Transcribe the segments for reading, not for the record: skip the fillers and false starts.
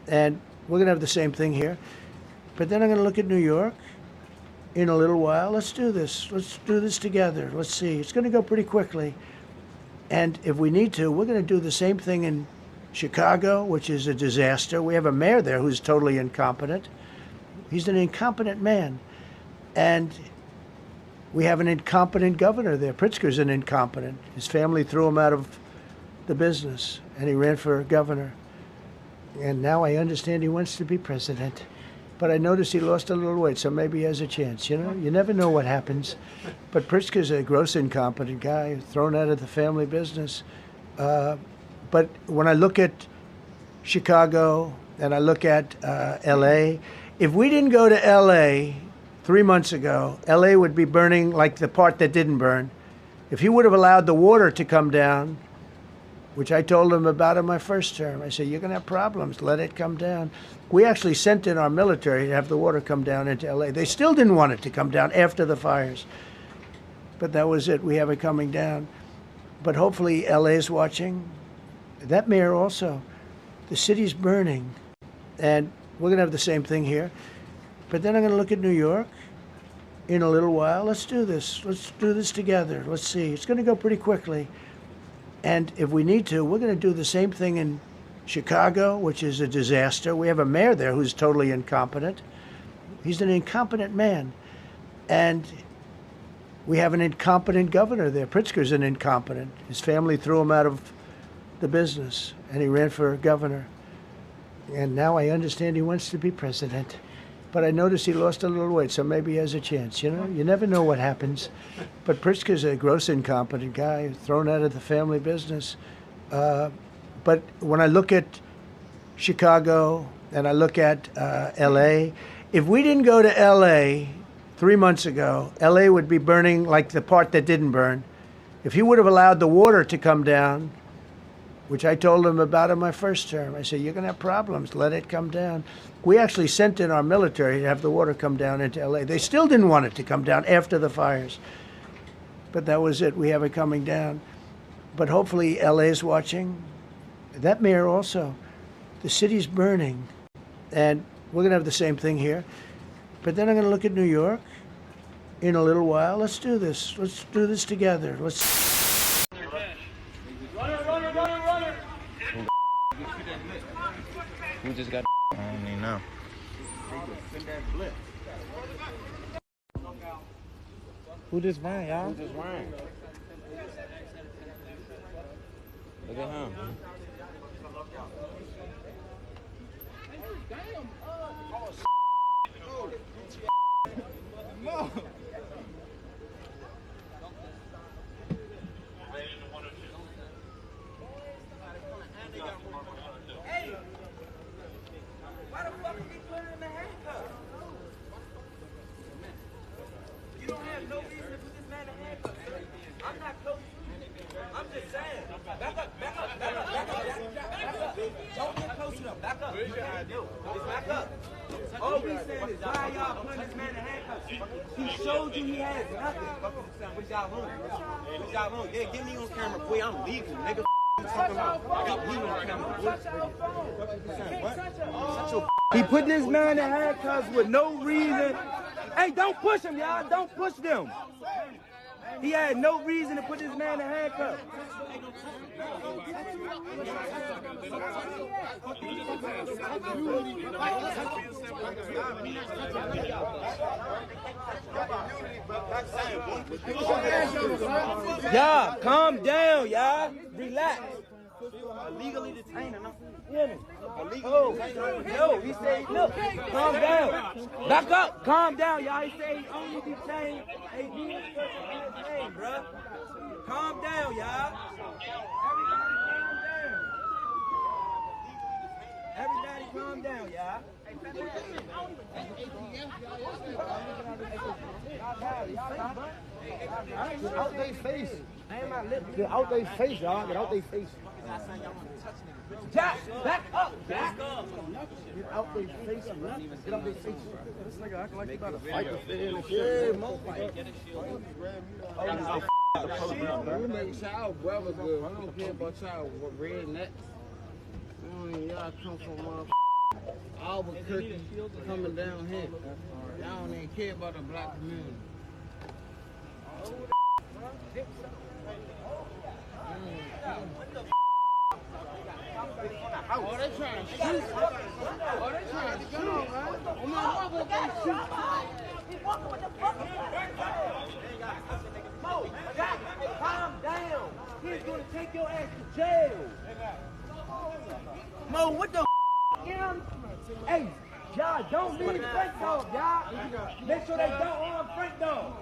And we're going to have the same thing here. But then I'm going to look at New York in a little while. Let's do this. Let's do this together. Let's see. It's going to go pretty quickly. And if we need to, we're going to do the same thing in Chicago, which is a disaster. We have a mayor there who's totally incompetent. He's an incompetent man. And we have an incompetent governor there. Pritzker's an incompetent. His family threw him out of the business, and he ran for governor. And now I understand he wants to be president. But I noticed he lost a little weight, so maybe he has a chance. You know, you never know what happens. But Pritzker's a gross incompetent guy, thrown out of the family business. But when I look at Chicago and I look at L.A., if we didn't go to L.A. 3 months ago, L.A. would be burning like the part that didn't burn. If he would have allowed the water to come down, which I told him about in my first term, I said, you're going to have problems. Let it come down. We actually sent in our military to have the water come down into L.A. They still didn't want it to come down after the fires. But that was it. We have it coming down. But hopefully L.A. is watching. That mayor also. The city's burning. And we're going to have the same thing here. But then I'm going to look at New York in a little while. Let's do this. Let's do this together. Let's see. It's going to go pretty quickly. And if we need to, we're going to do the same thing in Chicago, which is a disaster. We have a mayor there who's totally incompetent. He's an incompetent man. And we have an incompetent governor there. Pritzker's an incompetent. His family threw him out of the business, and he ran for governor. And now I understand he wants to be president. But I noticed he lost a little weight, so maybe he has a chance. You know, you never know what happens. But Pritzker's a gross incompetent guy, thrown out of the family business. But when I look at Chicago and I look at L.A., if we didn't go to L.A. 3 months ago, L.A. would be burning like the part that didn't burn. If he would have allowed the water to come down, which I told him about in my first term, I said, you're going to have problems. Let it come down. We actually sent in our military to have the water come down into L.A. They still didn't want it to come down after the fires. But that was it. We have it coming down. But hopefully L.A. is watching. That mayor also. The city's burning. And we're going to have the same thing here. But then I'm going to look at New York in a little while. Let's do this. Let's do this together. Let's. Who just got? I don't even know. Who just ran, y'all? Who just ran? Look at him. No. Why the fuck are we putting in the handcuffs? You don't have no reason to put this man in handcuffs. I'm not coaching. I'm just saying. Back up. Don't get close to them. Back up. Just back up. All we saying is why y'all putting this man in handcuffs? He showed you he has nothing. What y'all want? Yeah, get me on camera, boy. I'm legal, nigga. Talking about. I got me on camera. What? He put this man in handcuffs with no reason. Hey, don't push him, y'all. Don't push them. He had no reason to put this man in handcuffs. Y'all, calm down, y'all. Relax. Illegally detained. No, he said, look, calm down. Back up, calm down, y'all. He said he only detained a detained, bruh. Calm down, y'all. Everybody calm down, y'all. Out they face. Get out they face, y'all. Get out they face. Jack, back up, Jack. Get out they face. Get out they face. This nigga acting like he about to fight the fit in and shit. Yeah, mo fight. You make child brother good. I don't care about child redneck. Y'all come from Albuquerque coming down here. Y'all don't even care about the black community. Oh, they trying to shoot. Oh, they trying to shoot, man. Oh, my mother, they shoot. Mo, Jack, calm down. He's gonna take your ass to jail. Mo, what the Hey, y'all, don't leave Frank Dog, y'all. Make sure they don't harm Frank Dog.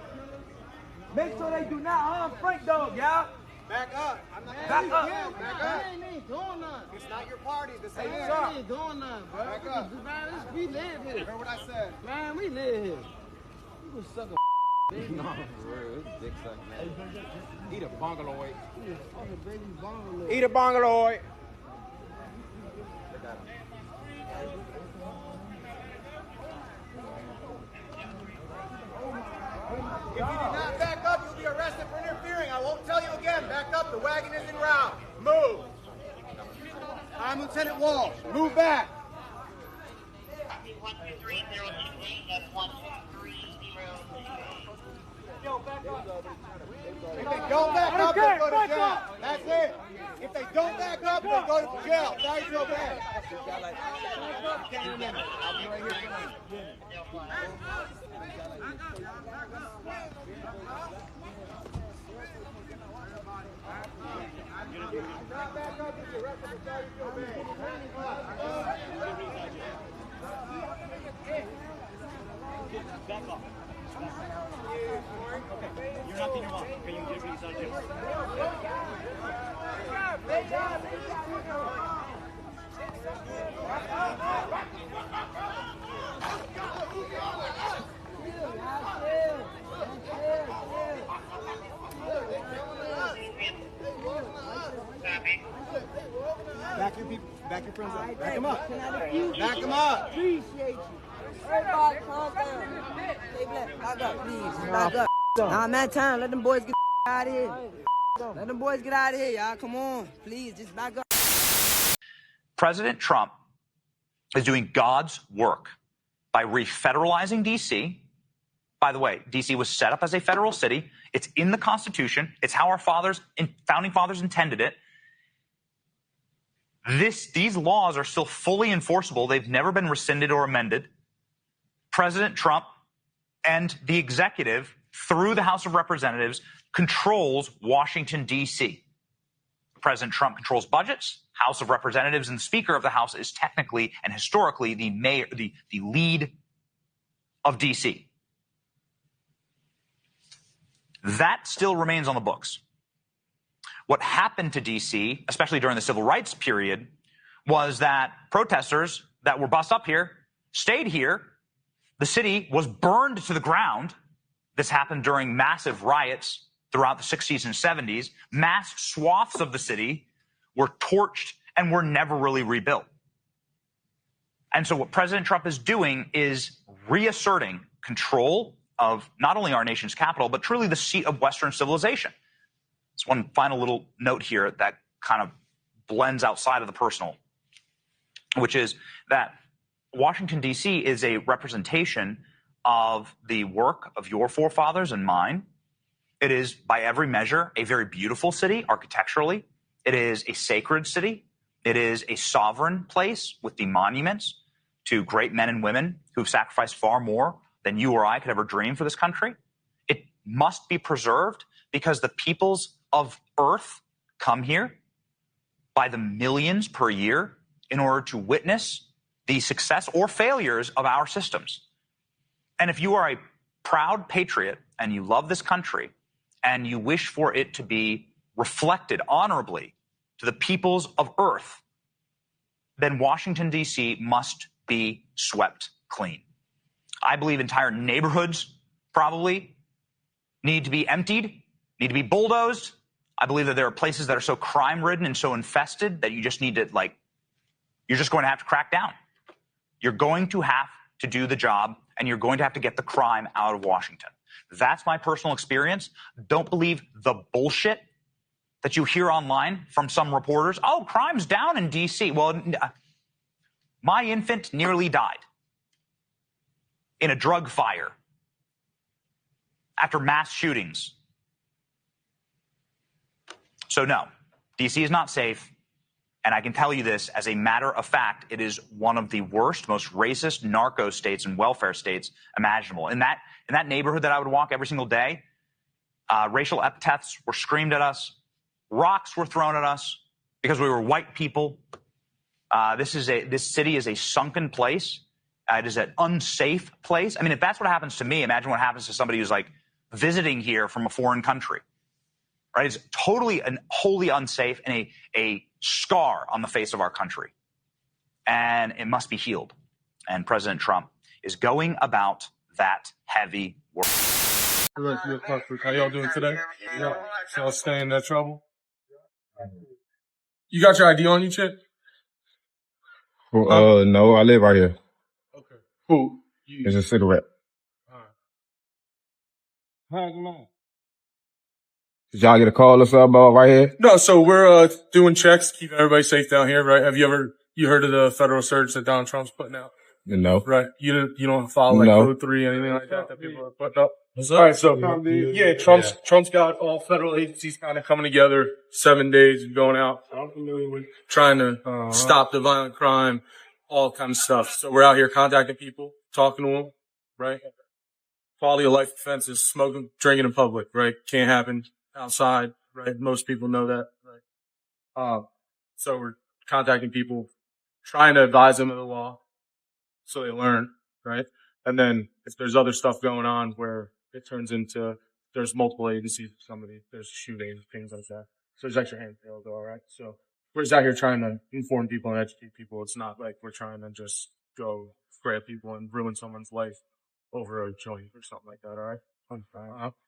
Make sure they do not harm Frank Dog, y'all. Back up. I'm not Back up. Back up. They ain't doing nothing. It's not your party. This They ain't ain't doing nothing, bro. Back up. Man, we live here. Heard what I said. Man, we live here. You can suck a baby. No, for real. This dick sucking, man. Eat a bungaloid. You can fuck a baby bungalow. Eat a bungaloid. If you do not back up, you'll be arrested for interfering. I won't tell you again. Back up. The wagon is en route. Move. I'm Lieutenant Walsh. Move back. 123028, that's 123028. If they don't back up, they go to jail. That's it. If they don't back up, they go to jail. Sorry, so bad. I'll be right here for you. Not back up, you'll be arrested for sorry, so bad. Back up. Okay. You're not being wrong. Okay, you did what he's on to. Back your people, back your friends up. Back them up. Back them up. Appreciate you. Everybody calm down. Stay black. Back up, please. Back up. Nah, man, time. Let them boys get out of here. Let them boys get out of here, y'all. Come on. Please, just back up. President Trump is doing God's work by refederalizing D.C. By the way, D.C. was set up as a federal city. It's in the Constitution. It's how our founding fathers intended it. These laws are still fully enforceable. They've never been rescinded or amended. President Trump and the executive, through the House of Representatives, controls Washington, D.C. President Trump controls budgets. House of Representatives and the Speaker of the House is technically and historically the mayor, the lead of D.C. That still remains on the books. What happened to D.C., especially during the civil rights period, was that protesters that were bussed up here stayed here. The city was burned to the ground. This happened during massive riots throughout the 60s and 70s. Mass swaths of the city were torched and were never really rebuilt. And so what President Trump is doing is reasserting control of not only our nation's capital, but truly the seat of Western civilization. There's one final little note here that kind of blends outside of the personal, which is that Washington, D.C. is a representation of the work of your forefathers and mine. It is, by every measure, a very beautiful city architecturally. It is a sacred city. It is a sovereign place with the monuments to great men and women who've sacrificed far more than you or I could ever dream for this country. It must be preserved because the peoples of Earth come here by the millions per year in order to witness the success or failures of our systems. And if you are a proud patriot and you love this country and you wish for it to be reflected honorably to the peoples of Earth, then Washington, D.C. must be swept clean. I believe entire neighborhoods probably need to be emptied, need to be bulldozed. I believe that there are places that are so crime-ridden and so infested that you just need to, you're just going to have to crack down. You're going to have to do the job, and you're going to have to get the crime out of Washington. That's my personal experience. Don't believe the bullshit that you hear online from some reporters. Oh, crime's down in D.C. Well, My infant nearly died in a drug fire after mass shootings. So no, DC is not safe. And I can tell you this as a matter of fact, it is one of the worst, most racist narco states and welfare states imaginable. In that neighborhood that I would walk every single day, racial epithets were screamed at us, rocks were thrown at us because we were white people. This city is a sunken place. It is an unsafe place. I mean, if that's what happens to me, imagine what happens to somebody who's like visiting here from a foreign country. Right? It's totally and wholly unsafe and a scar on the face of our country. And it must be healed. And President Trump is going about that heavy work. How y'all doing today? Yeah. Y'all staying in that trouble? You got your ID on you, Chip? No, I live right here. Okay. Who? You. It's a cigarette. All right. How's it on? Did y'all get a call or something about right here? No, so we're doing checks, keeping everybody safe down here, right? Have you heard of the federal surge that Donald Trump's putting out? No. Right. You don't follow like Code 3, anything like that people are putting up? All right, so yeah, Trump's got all federal agencies kind of coming together, 7 days and going out. I'm familiar with trying to stop the violent crime, all kind of stuff. So we're out here contacting people, talking to them, right? Quality of life offenses, smoking, drinking in public, right? Can't happen outside, right? Most people know that, right? So we're contacting people, trying to advise them of the law so they learn, right? And then if there's other stuff going on where it turns into there's multiple agencies, there's shootings, things like that. So there's extra hands all right? So we're just out here trying to inform people and educate people. It's not like we're trying to just go grab people and ruin someone's life over a joint or something like that, all right?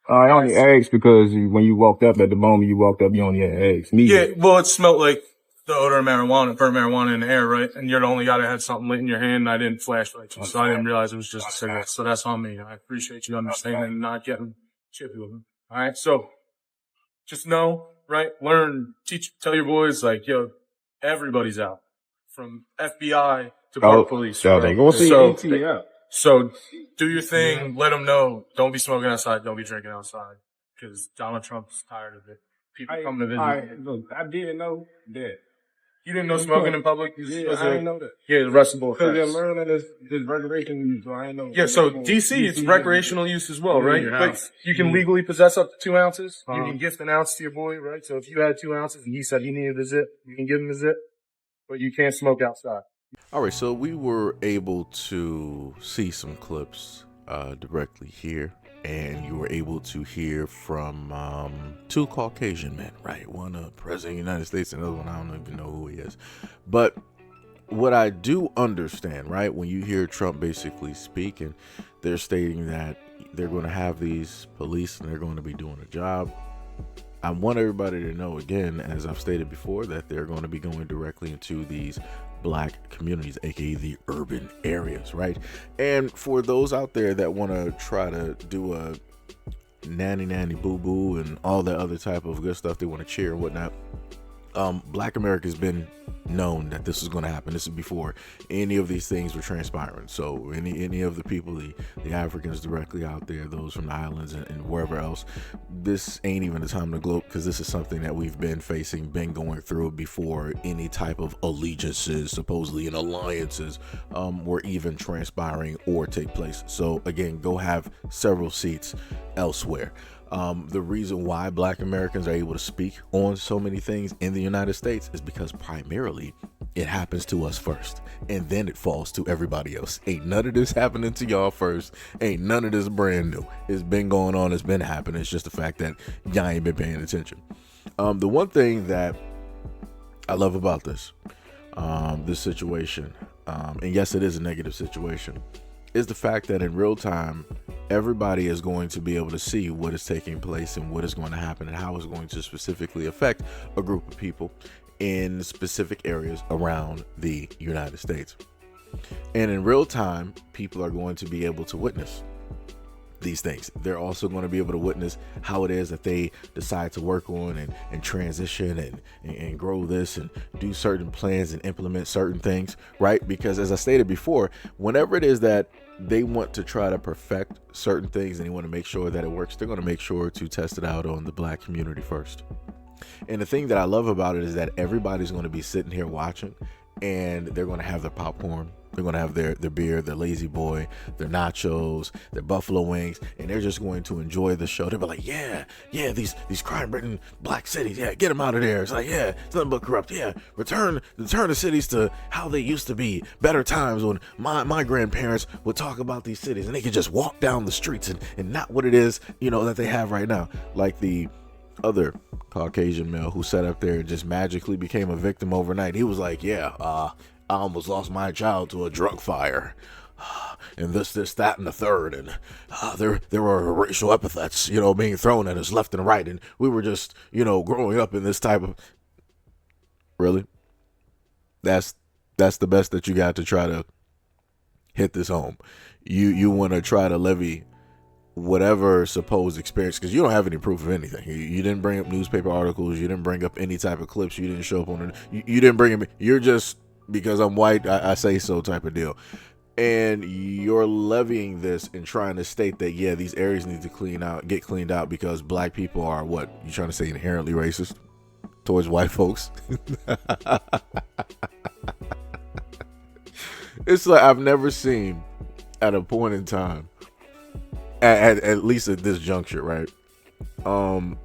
I only asked because when you walked up, at the moment you walked up, you only had eggs. Yeah, well, it smelled like the odor of marijuana, burnt marijuana in the air, right? And you're the only guy that had something lit in your hand, and I didn't flashlight you, so I didn't realize it was just a cigarette. So that's on me. I appreciate you understanding and not getting chippy with me. All right, so just know, right? Learn, teach, tell your boys, like, yo, everybody's out, from FBI to park police. So they go see ATL. So do your thing. Let them know. Don't be smoking outside. Don't be drinking outside. Because Donald Trump's tired of it. People come to visit. Look, I didn't know that. You didn't know smoking in public? Yeah, I didn't know that. Yeah, the arrestable Because they're offense. learning this recreational use, so I didn't know. Yeah, so DC, it's recreational use as well, right? But you can legally possess up to 2 ounces. You can gift an ounce to your boy, right? So if you had 2 ounces and he said he needed a zip, you can give him a zip. But you can't smoke outside. All right, so we were able to see some clips directly here, and you were able to hear from 2 Caucasian men, right? One president of the United States, and the other one, I don't even know who he is. But what I do understand, right, when you hear Trump basically speak, and they're stating that they're going to have these police and they're going to be doing a job, I want everybody to know, again, as I've stated before, that they're going to be going directly into these black communities, aka the urban areas, right? And for those out there that want to try to do a nanny boo boo and all that other type of good stuff, they want to cheer and whatnot, Black America has been known that this is going to happen. This is before any of these things were transpiring. So any of the people, the Africans directly out there, those from the islands and wherever else, this ain't even the time to gloat, because this is something that we've been facing, been going through before any type of allegiances, supposedly, and alliances were even transpiring or take place. So again, go have several seats elsewhere. The reason why Black Americans are able to speak on so many things in the United States is because primarily it happens to us first, and then it falls to everybody else. Ain't none of this happening to y'all first. Ain't none of this brand new. It's been going on. It's been happening. It's just the fact that y'all ain't been paying attention. The one thing that I love about this situation, and yes, it is a negative situation, is the fact that in real time, everybody is going to be able to see what is taking place and what is going to happen and how it's going to specifically affect a group of people in specific areas around the United States. And in real time, people are going to be able to witness. these things. They're also going to be able to witness how it is that they decide to work on and transition and grow this and do certain plans and implement certain things, right? Because as I stated before, whenever it is that they want to try to perfect certain things and they want to make sure that it works, they're going to make sure to test it out on the black community first. And the thing that I love about it is that everybody's going to be sitting here watching, and they're going to have their popcorn. They're going to have their beer, their lazy boy, their nachos, their buffalo wings, and they're just going to enjoy the show. They'll be like, yeah, these crime-ridden black cities, yeah, get them out of there. It's like, yeah, it's nothing but corrupt. Yeah, return the cities to how they used to be. Better times when my grandparents would talk about these cities, and they could just walk down the streets and not what it is, that they have right now. Like the other Caucasian male who sat up there and just magically became a victim overnight. He was like, yeah, I almost lost my child to a drug fire, and this, that, and the third, and there were racial epithets, being thrown at us left and right, and we were just, growing up in this type of. Really? That's the best that you got to try to hit this home. You want to try to levy whatever supposed experience, because you don't have any proof of anything. You didn't bring up newspaper articles. You didn't bring up any type of clips. You didn't show up on it. You didn't bring them. You're just, because I'm white, I say so type of deal. And you're levying this and trying to state that, yeah, these areas need to get cleaned out because black people are what? You trying to say inherently racist towards white folks? It's like I've never seen at a point in time, at least at this juncture, right?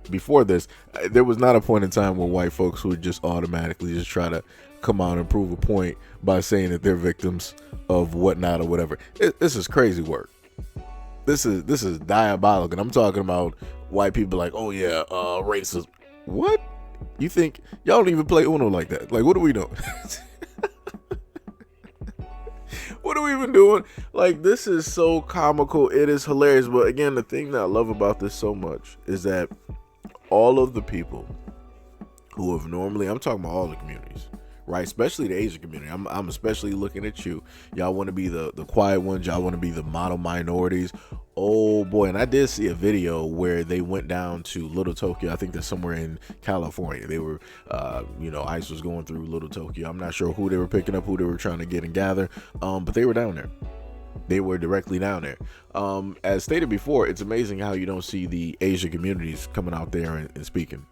Before this, there was not a point in time where white folks would just automatically just try to come out and prove a point by saying that they're victims of whatnot or whatever. This is crazy work. This is diabolical. And I'm talking about white people like, oh yeah, racist. What? You think y'all don't even play Uno like that? Like, what are we doing? What are we even doing? Like, this is so comical. It is hilarious. But again, the thing that I love about this so much is that all of the people who have normally, I'm talking about all the communities, right? Especially the Asian community. I'm especially looking at you. Y'all want to be the quiet ones. Y'all want to be the model minorities. Oh boy. And I did see a video where they went down to Little Tokyo. I think that's somewhere in California. They were, ICE was going through Little Tokyo. I'm not sure who they were picking up, who they were trying to get and gather. But they were down there. They were directly down there. As stated before, it's amazing how you don't see the Asian communities coming out there and speaking.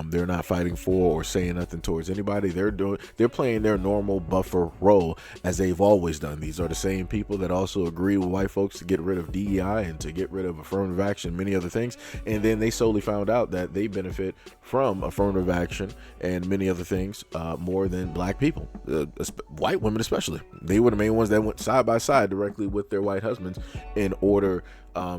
They're not fighting for or saying nothing towards anybody. They're playing their normal buffer role as they've always done. These are the same people that also agree with white folks to get rid of DEI and to get rid of affirmative action and many other things. And then they solely found out that they benefit from affirmative action and many other things more than black people, white women especially. They were the main ones that went side by side directly with their white husbands in order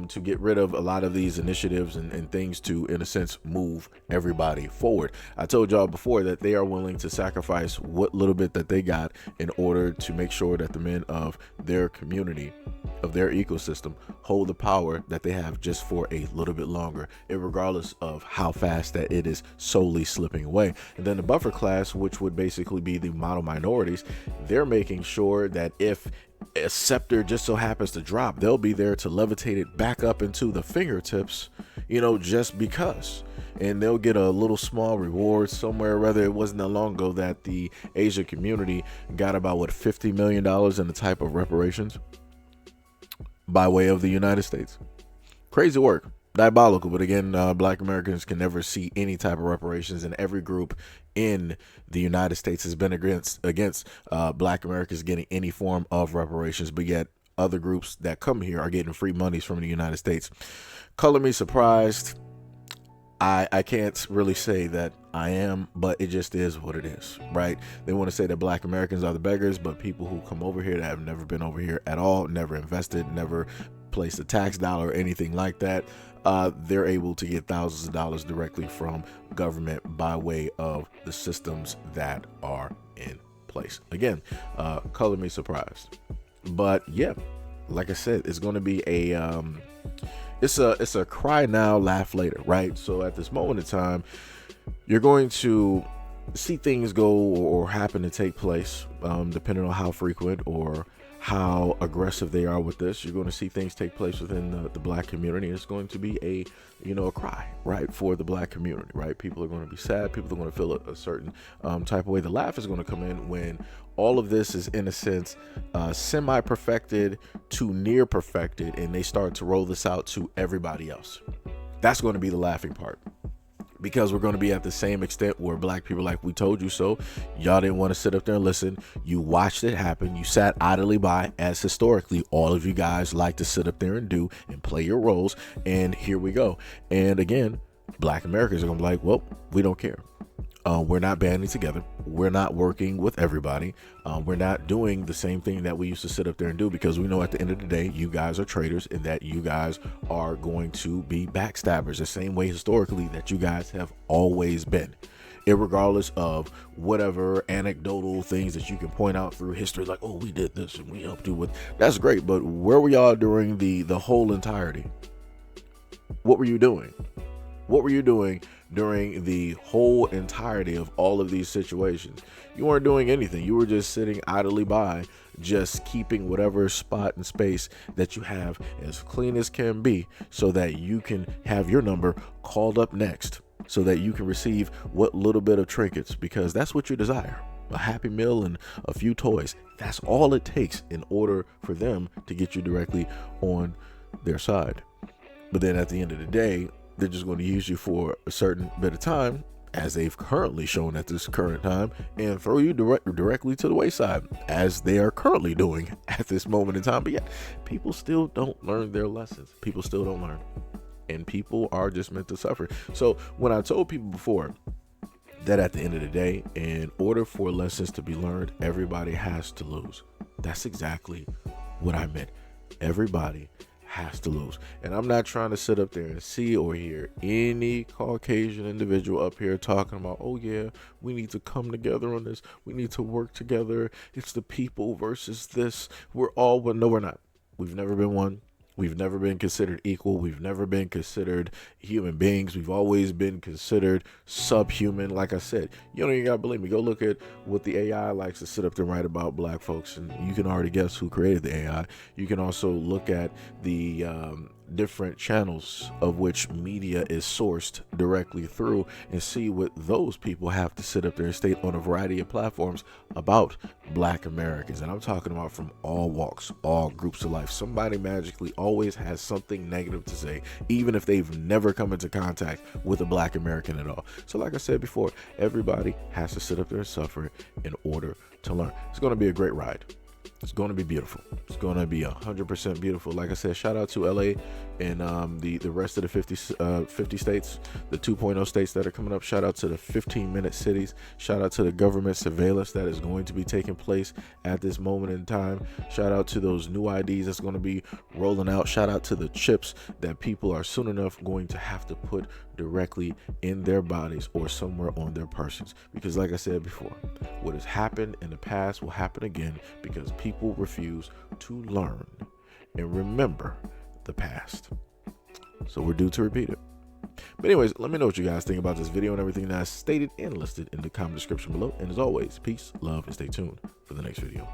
to get rid of a lot of these initiatives and things to, in a sense, move everybody forward. I told y'all before that they are willing to sacrifice what little bit that they got in order to make sure that the men of their community, of their ecosystem, hold the power that they have just for a little bit longer, regardless of how fast that it is solely slipping away. And then the buffer class, which would basically be the model minorities, they're making sure that if a scepter just so happens to drop, they'll be there to levitate it back up into the fingertips, just because. And they'll get a little small reward somewhere. Rather, it wasn't that long ago that the Asian community got about $50 million in the type of reparations by way of the United States. Crazy work. Diabolical. But again, black Americans can never see any type of reparations, and every group in the United States has been against black Americans getting any form of reparations, but yet other groups that come here are getting free monies from the United States. Color me surprised. I can't really say that I am, but it just is what it is, right? They want to say that black Americans are the beggars, but people who come over here that have never been over here at all, never invested, never placed a tax dollar or anything like that, they're able to get thousands of dollars directly from government by way of the systems that are in place. Again, color me surprised. But yeah, like I said, it's going to be it's a cry now, laugh later, right? So at this moment in time, you're going to see things go or happen to take place, depending on how frequent or how aggressive they are with this. You're going to see things take place within the black community. It's going to be a cry, right, for the black community, right? People are going to be sad. People are going to feel a certain type of way. The laugh is going to come in when all of this is, in a sense, semi-perfected to near perfected, and they start to roll this out to everybody else. That's going to be the laughing part. Because we're going to be at the same extent where black people, like, we told you so. Y'all didn't want to sit up there and listen. You watched it happen. You sat idly by, as historically all of you guys like to sit up there and do and play your roles. And here we go. And again, black Americans are going to be like, well, we don't care. We're not banding together. We're not working with everybody. We're not doing the same thing that we used to sit up there and do, because we know at the end of the day, you guys are traitors and that you guys are going to be backstabbers the same way historically that you guys have always been. Irregardless of whatever anecdotal things that you can point out through history, like, oh, we did this and we helped you with, that's great. But where were y'all during the whole entirety? What were you doing? What were you doing during the whole entirety of all of these situations? You weren't doing anything. You were just sitting idly by, just keeping whatever spot and space that you have as clean as can be, so that you can have your number called up next, so that you can receive what little bit of trinkets, because that's what you desire. A Happy Meal and a few toys. That's all it takes in order for them to get you directly on their side. But then at the end of the day, they're just going to use you for a certain bit of time, as they've currently shown at this current time, and throw you directly to the wayside, as they are currently doing at this moment in time. But yet, people still don't learn their lessons. People still don't learn. And people are just meant to suffer. So when I told people before that at the end of the day, in order for lessons to be learned, everybody has to lose. That's exactly what I meant. Everybody has to lose. And I'm not trying to sit up there and see or hear any Caucasian individual up here talking about, oh yeah, we need to come together on this. We need to work together. It's the people versus this. We're all one. No, we're not. We've never been one. We've never been considered equal. We've never been considered human beings. We've always been considered subhuman. Like I said, you don't even gotta believe me. Go look at what the AI likes to sit up there and write about black folks, and you can already guess who created the AI. You can also look at the different channels of which media is sourced directly through, and see what those people have to sit up there and state on a variety of platforms about black Americans. And I'm talking about from all walks, all groups of life. Somebody magically always has something negative to say, even if they've never come into contact with a black American at all. So like I said before, everybody has to sit up there and suffer in order to learn. It's going to be a great ride. It's going to be beautiful. It's going to be 100% beautiful. Like I said, shout out to LA and the rest of the 50 states, the 2.0 states that are coming up. Shout out to the 15-minute cities. Shout out to the government surveillance that is going to be taking place at this moment in time. Shout out to those new IDs that's going to be rolling out. Shout out to the chips that people are soon enough going to have to put directly in their bodies or somewhere on their persons. Because like I said before, what has happened in the past will happen again, because people refuse to learn and remember the past. So we're due to repeat it. But anyways, let me know what you guys think about this video and everything that's stated and listed in the comment description below. And as always, peace, love, and stay tuned for the next video.